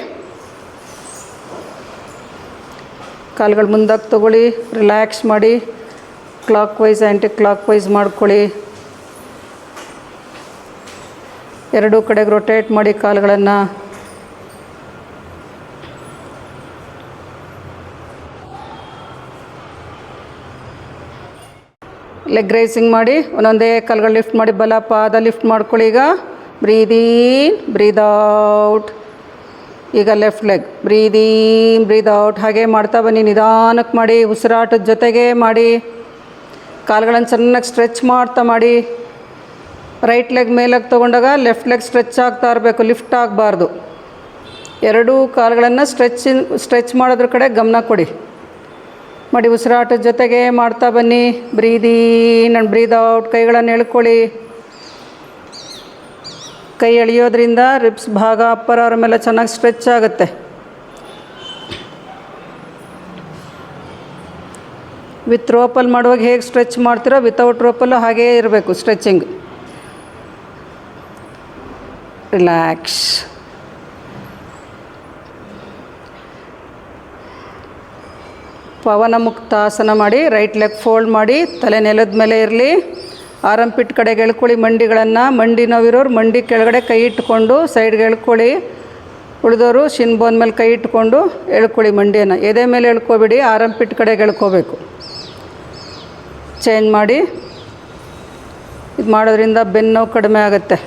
[SPEAKER 1] ಕಾಲುಗಳು ಮುಂದಕ್ಕೆ ತೊಗೊಳ್ಳಿ, ರಿಲ್ಯಾಕ್ಸ್ ಮಾಡಿ. Clockwise anticlockwise ಮಾಡ್ಕೊಳ್ಳಿ. ಎರಡೂ ಕಡೆಗೆ ರೊಟೇಟ್ ಮಾಡಿ ಕಾಲುಗಳನ್ನು. ಲೆಗ್ ರೈಸಿಂಗ್ ಮಾಡಿ, ಒಂದೊಂದೇ ಕಾಲುಗಳು ಲಿಫ್ಟ್ ಮಾಡಿ, ಬಲ ಪಾದ ಲಿಫ್ಟ್ ಮಾಡ್ಕೊಳ್ಳಿ. ಈಗ ಬ್ರೀದ್ ಇನ್, ಬ್ರೀದ್ ಔಟ್. ಈಗ ಲೆಫ್ಟ್ ಲೆಗ್ ಬ್ರೀದ್ ಇನ್, ಬ್ರೀದ್ ಔಟ್. ಹಾಗೆ ಮಾಡ್ತಾ ಬನ್ನಿ, ನಿಧಾನಕ್ಕೆ ಮಾಡಿ, ಉಸಿರಾಟದ ಜೊತೆಗೆ ಮಾಡಿ. ಕಾಲುಗಳನ್ನು ಚೆನ್ನಾಗಿ ಸ್ಟ್ರೆಚ್ ಮಾಡ್ತಾ ಮಾಡಿ. ರೈಟ್ ಲೆಗ್ ಮೇಲಕ್ಕೆ ತೊಗೊಂಡಾಗ ಲೆಫ್ಟ್ ಲೆಗ್ ಸ್ಟ್ರೆಚ್ ಆಗ್ತಾ ಇರಬೇಕು, ಲಿಫ್ಟ್ ಆಗಬಾರ್ದು. ಎರಡೂ ಕಾಲುಗಳನ್ನು ಸ್ಟ್ರೆಚ್ ಮಾಡೋದ್ರ ಕಡೆ ಗಮನ ಕೊಡಿ. ಮಾಡಿ ಉಸಿರಾಟದ ಜೊತೆಗೆ ಮಾಡ್ತಾ ಬನ್ನಿ. ಬ್ರೀದ್ ಇನ್ ಆ್ಯಂಡ್ ಬ್ರೀದ್ ಔಟ್. ಕೈಗಳನ್ನು ಎಳ್ಕೊಳ್ಳಿ. ಕೈ ಎಳೆಯೋದ್ರಿಂದ ರಿಬ್ಸ್ ಭಾಗ, ಅಪ್ಪರ್ ಆರ್ಮ್ ಎಲ್ಲ ಚೆನ್ನಾಗಿ ಸ್ಟ್ರೆಚ್ ಆಗುತ್ತೆ. ವಿತ್ ರೋಪಲ್ಲಿ ಮಾಡುವಾಗ ಹೇಗೆ ಸ್ಟ್ರೆಚ್ ಮಾಡ್ತೀರೋ ವಿತೌಟ್ ರೋಪಲ್ಲೂ ಹಾಗೇ ಇರಬೇಕು ಸ್ಟ್ರೆಚಿಂಗ್. ರಿಲ್ಯಾಕ್ಸ್. ಪವನ ಮುಕ್ತಾಸನ ಮಾಡಿ. ರೈಟ್ ಲೆಗ್ ಫೋಲ್ಡ್ ಮಾಡಿ, ತಲೆ ನೆಲದ ಮೇಲೆ ಇರಲಿ. ಆರಂ ಪಿಟ್ ಕಡೆಗೆ ಎಳ್ಕೊಳ್ಳಿ ಮಂಡಿಗಳನ್ನು. ಮಂಡಿ ನೋವಿರೋರು ಮಂಡಿ ಕೆಳಗಡೆ ಕೈ ಇಟ್ಕೊಂಡು ಸೈಡ್ಗೆ ಎಳ್ಕೊಳ್ಳಿ. ಉಳಿದವರು ಶಿನ್ ಬೋನ್ ಮೇಲೆ ಕೈ ಇಟ್ಕೊಂಡು ಎಳ್ಕೊಳ್ಳಿ ಮಂಡಿಯನ್ನು. ಎದೆ ಮೇಲೆ ಎಳ್ಕೊಬೇಡಿ, ಆರಂ ಪಿಟ್ ಕಡೆಗೆ ಎಳ್ಕೋಬೇಕು. ಚೇಂಜ್ ಮಾಡಿ. ಇದು ಮಾಡೋದ್ರಿಂದ ಬೆನ್ನು ನೋವು ಕಡಿಮೆ ಆಗುತ್ತೆ.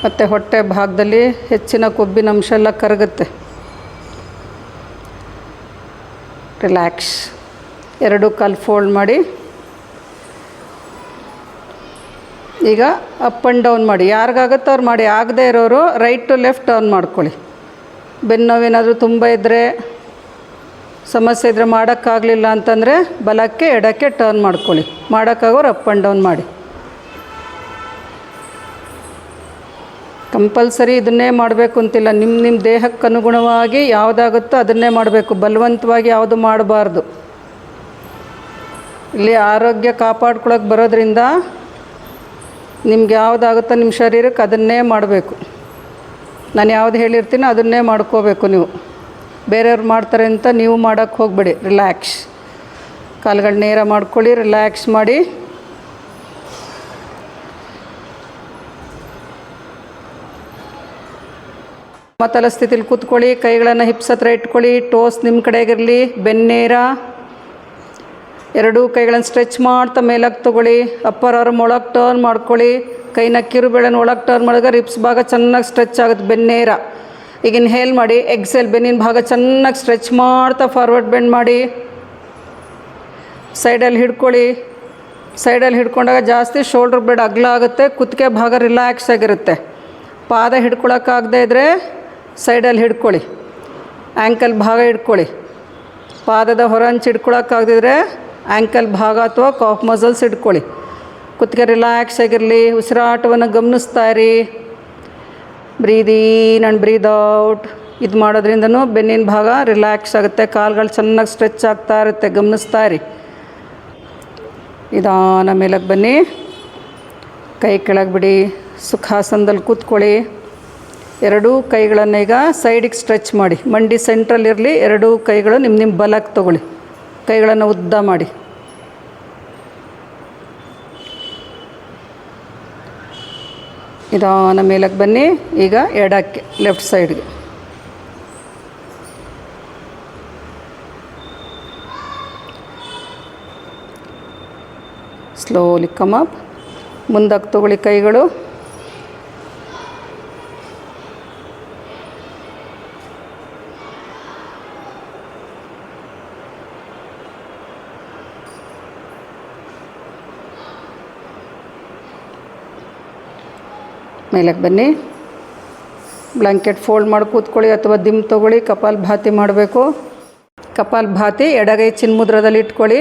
[SPEAKER 1] ಮತ್ತು ಹೊಟ್ಟೆ ಭಾಗದಲ್ಲಿ ಹೆಚ್ಚಿನ ಕೊಬ್ಬಿನ ಅಂಶ ಎಲ್ಲ ಕರಗುತ್ತೆ. ರಿಲ್ಯಾಕ್ಸ್. ಎರಡೂ ಕಾಲು ಫೋಲ್ಡ್ ಮಾಡಿ. ಈಗ ಅಪ್ ಆ್ಯಂಡ್ ಡೌನ್ ಮಾಡಿ. ಯಾರಿಗಾಗುತ್ತೋ ಅವ್ರು ಮಾಡಿ. ಆಗದೇ ಇರೋರು ರೈಟ್ ಟು ಲೆಫ್ಟ್ ಟರ್ನ್ ಮಾಡ್ಕೊಳ್ಳಿ. ಬೆನ್ನು ನೋವೇನಾದರೂ ತುಂಬ ಇದ್ದರೆ, ಸಮಸ್ಯೆ ಇದ್ದರೆ, ಮಾಡೋಕ್ಕಾಗಲಿಲ್ಲ ಅಂತಂದರೆ ಬಲಕ್ಕೆ ಎಡಕ್ಕೆ ಟರ್ನ್ ಮಾಡ್ಕೊಳ್ಳಿ. ಮಾಡೋಕ್ಕಾಗೋರು ಅಪ್ ಆ್ಯಂಡ್ ಡೌನ್ ಮಾಡಿ. ಕಂಪಲ್ಸರಿ ಇದನ್ನೇ ಮಾಡಬೇಕು ಅಂತಿಲ್ಲ. ನಿಮ್ಮ ದೇಹಕ್ಕೆ ಅನುಗುಣವಾಗಿ ಯಾವುದಾಗುತ್ತೋ ಅದನ್ನೇ ಮಾಡಬೇಕು. ಬಲವಂತವಾಗಿ ಯಾವುದು ಮಾಡಬಾರ್ದು. ಇಲ್ಲಿ ಆರೋಗ್ಯ ಕಾಪಾಡ್ಕೊಳಕ್ಕೆ ಬರೋದ್ರಿಂದ ನಿಮ್ಗೆ ಯಾವುದಾಗುತ್ತೋ ನಿಮ್ಮ ಶರೀರಕ್ಕೆ ಅದನ್ನೇ ಮಾಡಬೇಕು. ನಾನು ಯಾವುದು ಹೇಳಿರ್ತೀನೋ ಅದನ್ನೇ ಮಾಡ್ಕೋಬೇಕು ನೀವು. ಬೇರೆಯವ್ರು ಮಾಡ್ತಾರೆ ಅಂತ ನೀವು ಮಾಡೋಕ್ಕೆ ಹೋಗಬೇಡಿ. ರಿಲ್ಯಾಕ್ಸ್. ಕಾಲುಗಳು ನೇರ ಮಾಡ್ಕೊಳ್ಳಿ, ರಿಲ್ಯಾಕ್ಸ್ ಮಾಡಿ. ಸಮತಲ ಸ್ಥಿತಿಲಿ ಕೂತ್ಕೊಳ್ಳಿ. ಕೈಗಳನ್ನು ಹಿಪ್ಸ್ ಹತ್ರ ಇಟ್ಕೊಳ್ಳಿ. ಟೋಸ್ ನಿಮ್ಮ ಕಡೆಗಿರಲಿ. ಬೆನ್ನೇರ. ಎರಡೂ ಕೈಗಳನ್ನು ಸ್ಟ್ರೆಚ್ ಮಾಡ್ತಾ ಮೇಲಕ್ಕೆ ತೊಗೊಳ್ಳಿ. ಅಪ್ಪರ್ ಆರ್ಮ್ ಒಳಗೆ ಟರ್ನ್ ಮಾಡ್ಕೊಳ್ಳಿ. ಕೈನ ಕಿರುಬೆಳೆನ ಒಳಗೆ ಟರ್ನ್ ಮಾಡಿದಾಗ ರಿಪ್ಸ್ ಭಾಗ ಚೆನ್ನಾಗಿ ಸ್ಟ್ರೆಚ್ ಆಗುತ್ತೆ. ಬೆನ್ನೇರ. ಈಗ ಇನ್ಹೇಲ್ ಮಾಡಿ. ಎಕ್ಸೆಲ್. ಬೆನ್ನಿನ ಭಾಗ ಚೆನ್ನಾಗಿ ಸ್ಟ್ರೆಚ್ ಮಾಡ್ತಾ ಫಾರ್ವರ್ಡ್ ಬೆಂಡ್ ಮಾಡಿ. ಸೈಡಲ್ಲಿ ಹಿಡ್ಕೊಳ್ಳಿ. ಸೈಡಲ್ಲಿ ಹಿಡ್ಕೊಂಡಾಗ ಜಾಸ್ತಿ ಶೋಲ್ಡ್ರ್ ಬ್ಲೇಡ್ ಅಗಲ ಆಗುತ್ತೆ. ಕುತ್ತಿಗೆ ಭಾಗ ರಿಲ್ಯಾಕ್ಸ್ ಆಗಿರುತ್ತೆ. ಪಾದ ಹಿಡ್ಕೊಳಕ್ಕಾಗದೇ ಇದ್ದರೆ ಸೈಡಲ್ಲಿ ಹಿಡ್ಕೊಳ್ಳಿ. ಆ್ಯಂಕಲ್ ಭಾಗ ಹಿಡ್ಕೊಳ್ಳಿ. ಪಾದದ ಹೊರಂಚು ಹಿಡ್ಕೊಳಕ್ಕಾಗದಿದ್ರೆ ಆ್ಯಂಕಲ್ ಭಾಗ ಅಥವಾ ಕಾಫ್ ಮಸಲ್ಸ್ ಹಿಡ್ಕೊಳ್ಳಿ. ಕುತ್ತಿಗೆ ರಿಲ್ಯಾಕ್ಸ್ ಆಗಿರಲಿ. ಉಸಿರಾಟವನ್ನು ಗಮನಿಸ್ತಾ ಇರಿ. ಬ್ರೀದ್ ಇನ್ ಆ್ಯಂಡ್ ಬ್ರೀದ್ ಔಟ್. ಇದು ಮಾಡೋದ್ರಿಂದನೂ ಬೆನ್ನಿನ ಭಾಗ ರಿಲ್ಯಾಕ್ಸ್ ಆಗುತ್ತೆ. ಕಾಲುಗಳು ಚೆನ್ನಾಗಿ ಸ್ಟ್ರೆಚ್ ಆಗ್ತಾ ಇರುತ್ತೆ. ಗಮನಿಸ್ತಾ ಇರಿ. ನಿಧಾನ ಮೇಲಕ್ಕೆ ಬನ್ನಿ. ಕೈ ಕೆಳಗೆ ಬಿಡಿ. ಸುಖಾಸನದಲ್ಲಿ ಕೂತ್ಕೊಳ್ಳಿ. ಎರಡೂ ಕೈಗಳನ್ನು ಈಗ ಸೈಡಿಗೆ ಸ್ಟ್ರೆಚ್ ಮಾಡಿ. ಮಂಡಿ ಸೆಂಟ್ರಲ್ಲಿ ಇರಲಿ. ಎರಡೂ ಕೈಗಳು ನಿಮ್ಮ ಬಲಕ್ಕೆ ತೊಗೊಳ್ಳಿ. ಕೈಗಳನ್ನು ಉದ್ದ ಮಾಡಿ. ನಿಧಾನ ಮೇಲಕ್ಕೆ ಬನ್ನಿ. ಈಗ ಎಡಕ್ಕೆ ಲೆಫ್ಟ್ ಸೈಡ್ಗೆ. Slowly come up. ಮುಂದಕ್ಕೆ ತಗೊಳ್ಳಿ ಕೈಗಳು. ಮೇಲಕ್ಕೆ ಬನ್ನಿ. ಬ್ಲ್ಯಾಂಕೆಟ್ ಫೋಲ್ಡ್ ಮಾಡಿ ಕೂತ್ಕೊಳ್ಳಿ ಅಥವಾ ದಿಮ್ ತೊಗೊಳ್ಳಿ. ಕಪಾಲಭಾತಿ ಮಾಡಬೇಕು. ಕಪಾಲಭಾತಿ ಎಡಗೈ ಚಿನ್ಮುದ್ರದಲ್ಲಿ ಇಟ್ಕೊಳ್ಳಿ.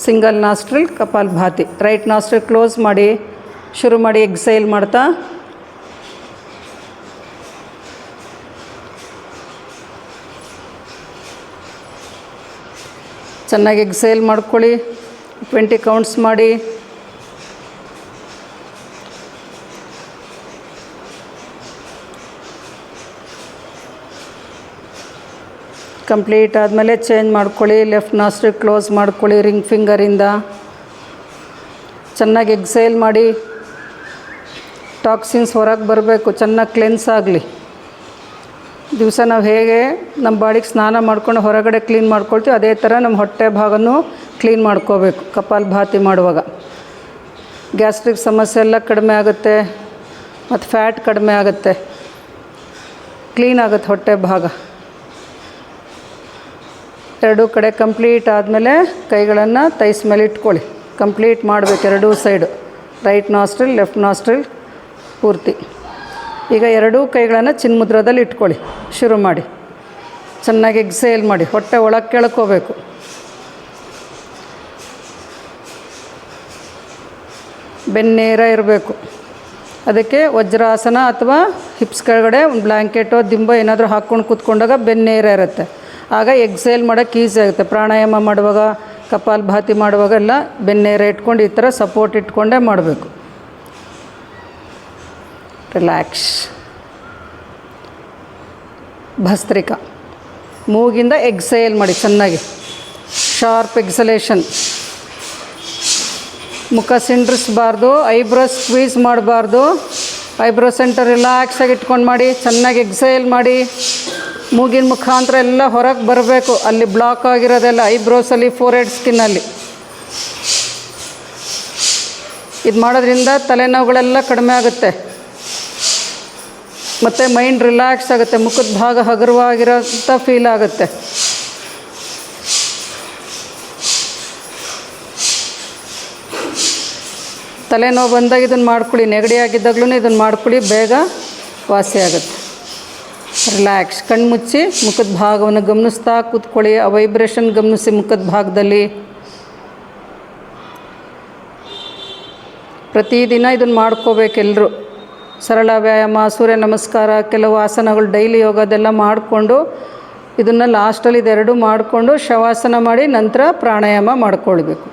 [SPEAKER 1] Single nostril kapalbhati. Right nostril close ಮಾಡಿ ಶುರು ಮಾಡಿ. ಎಕ್ಸೈಲ್ ಮಾಡ್ತಾ ಚೆನ್ನಾಗಿ ಎಕ್ಸೈಲ್ ಮಾಡ್ಕೊಳ್ಳಿ. 20 ಕೌಂಟ್ಸ್ ಮಾಡಿ. ಕಂಪ್ಲೀಟ್ ಆದಮೇಲೆ ಚೇಂಜ್ ಮಾಡ್ಕೊಳ್ಳಿ. ಲೆಫ್ಟ್ ನಾಸ್ಟ್ರಿಲ್ ಕ್ಲೋಸ್ ಮಾಡ್ಕೊಳ್ಳಿ ರಿಂಗ್ ಫಿಂಗರಿಂದ. ಚೆನ್ನಾಗಿ ಎಕ್ಸೈಲ್ ಮಾಡಿ. ಟಾಕ್ಸಿನ್ಸ್ ಹೊರಗೆ ಬರಬೇಕು, ಚೆನ್ನಾಗಿ ಕ್ಲೆನ್ಸ್ ಆಗಲಿ. ದಿವಸ ನಾವು ಹೇಗೆ ನಮ್ಮ ಬಾಡಿಗೆ ಸ್ನಾನ ಮಾಡ್ಕೊಂಡು ಹೊರಗಡೆ ಕ್ಲೀನ್ ಮಾಡ್ಕೊಳ್ತೀವಿ, ಅದೇ ಥರ ನಮ್ಮ ಹೊಟ್ಟೆ ಭಾಗನೂ ಕ್ಲೀನ್ ಮಾಡ್ಕೋಬೇಕು ಕಪಾಲಭಾತಿ ಮಾಡುವಾಗ. ಗ್ಯಾಸ್ಟ್ರಿಕ್ ಸಮಸ್ಯೆ ಎಲ್ಲ ಕಡಿಮೆ ಆಗುತ್ತೆ ಮತ್ತು ಫ್ಯಾಟ್ ಕಡಿಮೆ ಆಗುತ್ತೆ. ಕ್ಲೀನ್ ಆಗುತ್ತೆ ಹೊಟ್ಟೆ ಭಾಗ. ಎರಡೂ ಕಡೆ ಕಂಪ್ಲೀಟ್ ಆದಮೇಲೆ ಕೈಗಳನ್ನು ತೈಸ್ ಮೇಲೆ ಇಟ್ಕೊಳ್ಳಿ. ಕಂಪ್ಲೀಟ್ ಮಾಡಬೇಕು ಎರಡೂ side, right nostril left nostril ಪೂರ್ತಿ. ಈಗ ಎರಡೂ ಕೈಗಳನ್ನು ಚಿನ್ಮುದ್ರದಲ್ಲಿ ಇಟ್ಕೊಳ್ಳಿ. ಶುರು ಮಾಡಿ. ಚೆನ್ನಾಗಿ ಎಕ್ಸೇಲ್ ಮಾಡಿ. ಹೊಟ್ಟೆ ಒಳಗೆ ಕೆಳ್ಕೋಬೇಕು. ಬೆನ್ನೇರ ಇರಬೇಕು. ಅದಕ್ಕೆ ವಜ್ರಾಸನ ಅಥವಾ ಹಿಪ್ಸ್ ಕೆಳಗಡೆ ಒಂದು ಬ್ಲ್ಯಾಂಕೆಟೋ ದಿಂಬೋ ಏನಾದರೂ ಹಾಕ್ಕೊಂಡು ಕೂತ್ಕೊಂಡಾಗ ಬೆನ್ನೇರ ಇರುತ್ತೆ. ಆಗ ಎಕ್ಸೇಲ್ ಮಾಡೋಕ್ಕೆ ಈಸಿ ಆಗುತ್ತೆ. ಪ್ರಾಣಾಯಾಮ ಮಾಡುವಾಗ ಕಪಾಲಭಾತಿ ಮಾಡುವಾಗ ಎಲ್ಲ ಬೆನ್ನೇರ ಇಟ್ಕೊಂಡು ಈ ಥರ ಸಪೋರ್ಟ್ ಇಟ್ಕೊಂಡೇ ಮಾಡಬೇಕು. ರಿಲ್ಯಾಕ್ಸ್. ಭಸ್ತ್ರಿಕಾ. ಮೂಗಿಂದ ಎಕ್ಸೇಲ್ ಮಾಡಿ ಚೆನ್ನಾಗಿ. ಶಾರ್ಪ್ ಎಕ್ಸಲೇಷನ್. ಮುಖ ಸಿಂಡ್ರಿಸಬಾರ್ದು. ಐಬ್ರೋ ಸ್ಕ್ವೀಸ್ ಮಾಡಬಾರ್ದು. ಐಬ್ರೋ ಸೆಂಟರ್ ರಿಲ್ಯಾಕ್ಸಾಗಿ ಇಟ್ಕೊಂಡು ಮಾಡಿ. ಚೆನ್ನಾಗಿ ಎಕ್ಸೇಲ್ ಮಾಡಿ. ಮೂಗಿನ ಮುಖಾಂತರ ಎಲ್ಲ ಹೊರಗೆ ಬರಬೇಕು. ಅಲ್ಲಿ ಬ್ಲಾಕ್ ಆಗಿರೋದೆಲ್ಲ ಐಬ್ರೋಸಲ್ಲಿ, ಫೋರ್ಹೆಡ್ ಸ್ಕಿನ್ನಲ್ಲಿ. ಇದು ಮಾಡೋದ್ರಿಂದ ತಲೆನೋವುಗಳೆಲ್ಲ ಕಡಿಮೆ ಆಗುತ್ತೆ ಮತ್ತು ಮೈಂಡ್ ರಿಲ್ಯಾಕ್ಸ್ ಆಗುತ್ತೆ. ಮುಖದ ಭಾಗ ಹಗುರವಾಗಿರೋಂಥ ಫೀಲ್ ಆಗುತ್ತೆ. ತಲೆನೋವು ಬಂದಾಗ ಇದನ್ನು ಮಾಡ್ಕೊಳ್ಳಿ. ನೆಗಡಿ ಆಗಿದ್ದಾಗಲೂ ಇದನ್ನು ಮಾಡ್ಕೊಳ್ಳಿ, ಬೇಗ ವಾಸಿ ಆಗುತ್ತೆ. ರಿಲ್ಯಾಕ್ಸ್. ಕಣ್ಣು ಮುಚ್ಚಿ ಮುಖದ ಭಾಗವನ್ನು ಗಮನಿಸ್ತಾ ಕೂತ್ಕೊಳ್ಳಿ. ಆ ವೈಬ್ರೇಷನ್ ಗಮನಿಸಿ ಮುಖದ ಭಾಗದಲ್ಲಿ. ಪ್ರತಿದಿನ ಇದನ್ನು ಮಾಡ್ಕೋಬೇಕೆಲ್ಲರೂ. ಸರಳ ವ್ಯಾಯಾಮ, ಸೂರ್ಯ ನಮಸ್ಕಾರ, ಕೆಲವು ಆಸನಗಳು, ಡೈಲಿ ಯೋಗದೆಲ್ಲ ಮಾಡಿಕೊಂಡು ಇದನ್ನು ಲಾಸ್ಟಲ್ಲಿ ಇದೆರಡು ಮಾಡಿಕೊಂಡು ಶವಾಸನ ಮಾಡಿ ನಂತರ ಪ್ರಾಣಾಯಾಮ ಮಾಡ್ಕೊಳ್ಬೇಕು.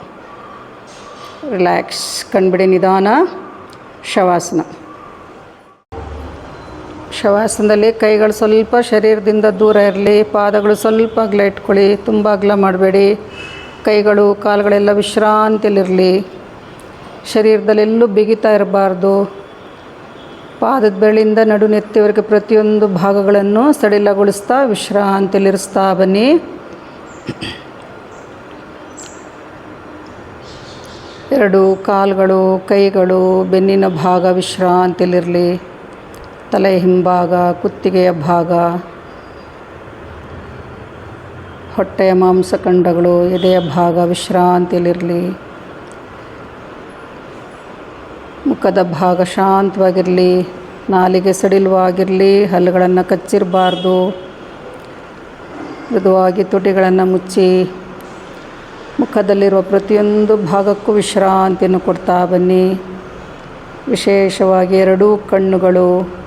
[SPEAKER 1] ರಿಲ್ಯಾಕ್ಸ್. ಕಣ್ಬಿಡಿ ನಿಧಾನ. ಶವಾಸನ. ಶವಾಸನದಲ್ಲಿ ಕೈಗಳು ಸ್ವಲ್ಪ ಶರೀರದಿಂದ ದೂರ ಇರಲಿ. ಪಾದಗಳು ಸ್ವಲ್ಪ ಅಗಲ ಇಟ್ಕೊಳ್ಳಿ. ತುಂಬ ಅಗಲ ಮಾಡಬೇಡಿ. ಕೈಗಳು ಕಾಲುಗಳೆಲ್ಲ ವಿಶ್ರಾಂತಿಯಲ್ಲಿರಲಿ. ಶರೀರದಲ್ಲೆಲ್ಲೂ ಬಿಗಿತಾ ಇರಬಾರ್ದು. ಪಾದದ ಬೆರಳಿಂದ ನಡು ನೆತ್ತಿವರೆಗೆ ಪ್ರತಿಯೊಂದು ಭಾಗಗಳನ್ನು ಸಡಿಲಗೊಳಿಸ್ತಾ ವಿಶ್ರಾಂತಿಯಲ್ಲಿರಿಸ್ತಾ ಬನ್ನಿ. ಎರಡು ಕಾಲುಗಳು, ಕೈಗಳು, ಬೆನ್ನಿನ ಭಾಗ ವಿಶ್ರಾಂತಿಯಲ್ಲಿರಲಿ. ತಲೆ ಹಿಂಭಾಗ, ಕುತ್ತಿಗೆಯ ಭಾಗ, ಹೊಟ್ಟೆಯ ಮಾಂಸಖಂಡಗಳು, ಎದೆಯ ಭಾಗ ವಿಶ್ರಾಂತಿಯಲ್ಲಿರಲಿ. ಮುಖದ ಭಾಗ ಶಾಂತವಾಗಿರಲಿ. ನಾಲಿಗೆ ಸಡಿಲವಾಗಿರಲಿ. ಹಲ್ಲುಗಳನ್ನು ಕಚ್ಚಿರಬಾರ್ದು. ಮೃದುವಾಗಿ ತುಟಿಗಳನ್ನು ಮುಚ್ಚಿ ಮುಖದಲ್ಲಿರುವ ಪ್ರತಿಯೊಂದು ಭಾಗಕ್ಕೂ ವಿಶ್ರಾಂತಿಯನ್ನು ಕೊಡ್ತಾ ಬನ್ನಿ. ವಿಶೇಷವಾಗಿ ಎರಡೂ ಕಣ್ಣುಗಳು,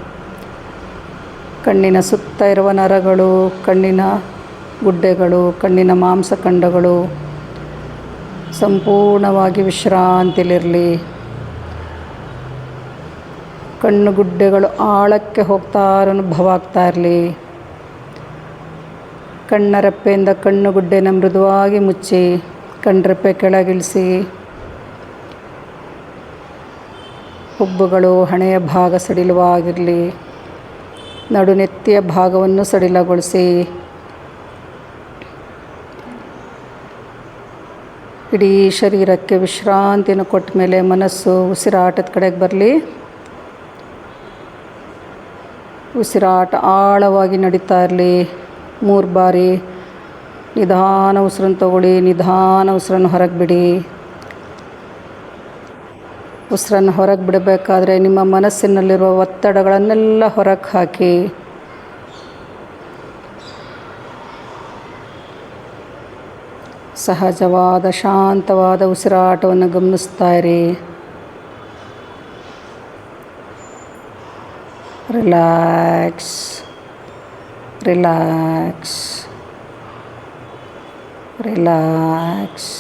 [SPEAKER 1] ಕಣ್ಣಿನ ಸುತ್ತ ಇರುವ ನರಗಳು, ಕಣ್ಣಿನ ಗುಡ್ಡೆಗಳು, ಕಣ್ಣಿನ ಮಾಂಸಖಂಡಗಳು ಸಂಪೂರ್ಣವಾಗಿ ವಿಶ್ರಾಂತಿಯಲ್ಲಿರಲಿ. ಕಣ್ಣು ಗುಡ್ಡೆಗಳು ಆಳಕ್ಕೆ ಹೋಗ್ತಾ ಅನುಭವ ಆಗ್ತಾ ಇರಲಿ. ಕಣ್ಣರೆಪ್ಪೆಯಿಂದ ಕಣ್ಣು ಗುಡ್ಡೆನ ಮೃದುವಾಗಿ ಮುಚ್ಚಿ ಕಣ್ಣರೆಪ್ಪೆ ಕೆಳಗಿಳಿಸಿ. ಹುಬ್ಬುಗಳು, ಹಣೆಯ ಭಾಗ ಸಡಿಲವಾಗಿರಲಿ. ನಡುನೆತ್ತಿಯ ಭಾಗವನ್ನು ಸಡಿಲಗೊಳಿಸಿ. ಇಡೀ ಶರೀರಕ್ಕೆ ವಿಶ್ರಾಂತಿಯನ್ನು ಕೊಟ್ಟ ಮೇಲೆ ಮನಸ್ಸು ಉಸಿರಾಟದ ಕಡೆಗೆ ಬರಲಿ. ಉಸಿರಾಟ ಆಳವಾಗಿ ನಡೀತಾ ಇರಲಿ. 3 ಬಾರಿ ನಿಧಾನ ಉಸಿರನ್ನು ತಗೊಳ್ಳಿ, ನಿಧಾನ ಉಸಿರನ್ನು ಹೊರಗೆ ಬಿಡಿ. ಉಸಿರನ್ನು ಹೊರಗೆ ಬಿಡಬೇಕಾದ್ರೆ ನಿಮ್ಮ ಮನಸ್ಸಿನಲ್ಲಿರುವ ಒತ್ತಡಗಳನ್ನೆಲ್ಲ ಹೊರಗೆ ಹಾಕಿ ಸಹಜವಾದ ಶಾಂತವಾದ ಉಸಿರಾಟವನ್ನು ಗಮನಿಸ್ತಾ ಇರಿ. Relax, relax, relax.